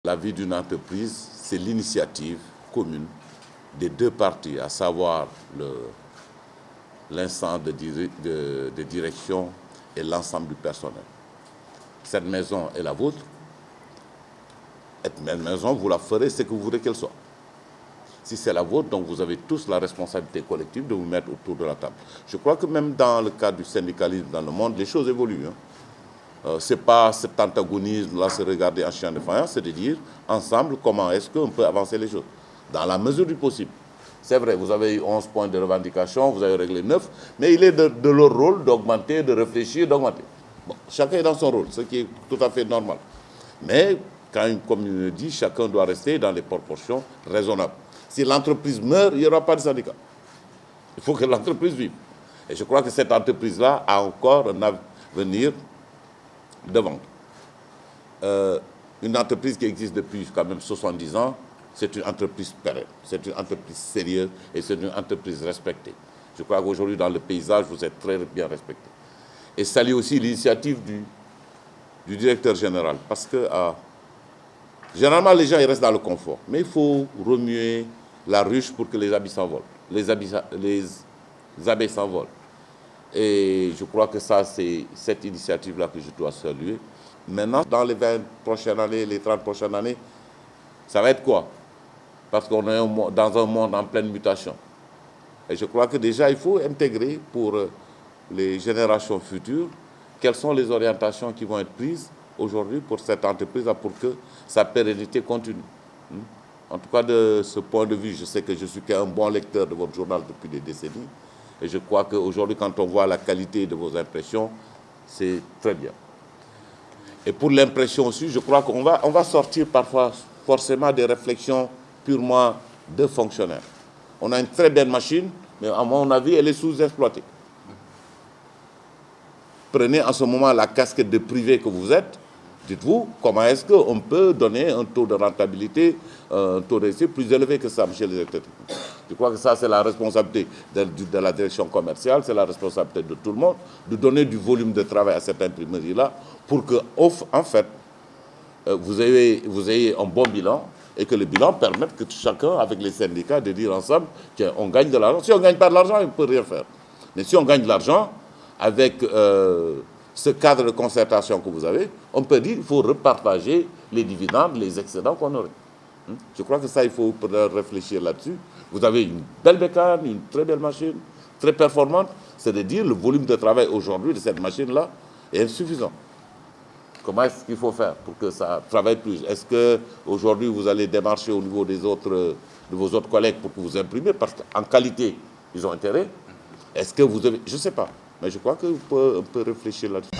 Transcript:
La vie d'une entreprise, c'est l'initiative commune des deux parties, à savoir l'instance de direction et l'ensemble du personnel. Cette maison est la vôtre. Cette maison, vous la ferez ce que vous voulez qu'elle soit. Si c'est la vôtre, donc vous avez tous la responsabilité collective de vous mettre autour de la table. Je crois que même dans le cadre du syndicalisme dans le monde, les choses évoluent. Ce n'est pas cet antagonisme-là, se regarder en chien de faïence, c'est de dire ensemble comment est-ce qu'on peut avancer les choses, dans la mesure du possible. C'est vrai, vous avez eu 11 points de revendication, vous avez réglé 9, mais il est de leur rôle d'augmenter, de réfléchir, d'augmenter. Bon, chacun est dans son rôle, ce qui est tout à fait normal. Mais, comme il le dit, chacun doit rester dans les proportions raisonnables. Si l'entreprise meurt, il n'y aura pas de syndicat. Il faut que l'entreprise vive. Et je crois que cette entreprise-là a encore un avenir devant. Une entreprise qui existe depuis quand même 70 ans, c'est une entreprise pérenne, c'est une entreprise sérieuse et c'est une entreprise respectée. Je crois qu'aujourd'hui, dans le paysage, vous êtes très bien respecté. Et saluer aussi l'initiative du directeur général, parce que généralement, les gens ils restent dans le confort. Mais il faut remuer la ruche pour que les habits s'envolent, les abeilles s'envolent. Et je crois que ça, c'est cette initiative-là que je dois saluer. Maintenant, dans les 20 prochaines années, les 30 prochaines années, ça va être quoi? Parce qu'on est dans un monde en pleine mutation. Et je crois que déjà, il faut intégrer pour les générations futures quelles sont les orientations qui vont être prises aujourd'hui pour cette entreprise-là pour que sa pérennité continue. En tout cas, de ce point de vue, je sais que je suis qu'un bon lecteur de votre journal depuis des décennies. Et je crois qu'aujourd'hui, quand on voit la qualité de vos impressions, c'est très bien. Et pour l'impression aussi, je crois qu'on va sortir parfois forcément des réflexions purement de fonctionnaires. On a une très belle machine, mais à mon avis, elle est sous-exploitée. Prenez en ce moment la casquette de privé que vous êtes. Dites-vous, comment est-ce qu'on peut donner un taux de rentabilité, un taux de réussite plus élevé que ça, monsieur le directeur technique? Je crois que ça, c'est la responsabilité de la direction commerciale, c'est la responsabilité de tout le monde, de donner du volume de travail à cette imprimerie-là pour que, en fait, vous ayez un bon bilan et que le bilan permette que chacun, avec les syndicats, de dire ensemble qu'on gagne de l'argent. Si on ne gagne pas de l'argent, on ne peut rien faire. Mais si on gagne de l'argent, avec ce cadre de concertation que vous avez, on peut dire qu'il faut repartager les dividendes, les excédents qu'on aurait. Je crois que ça, il faut réfléchir là-dessus. Vous avez une belle bécane, une très belle machine, très performante. C'est de dire le volume de travail aujourd'hui de cette machine-là est insuffisant. Comment est-ce qu'il faut faire pour que ça travaille plus? Est-ce qu'aujourd'hui, vous allez démarcher au niveau de vos autres collègues pour que vous imprimiez? Parce qu'en qualité, ils ont intérêt. Est-ce que vous devez... Je ne sais pas. Mais je crois qu'on peut réfléchir là-dessus.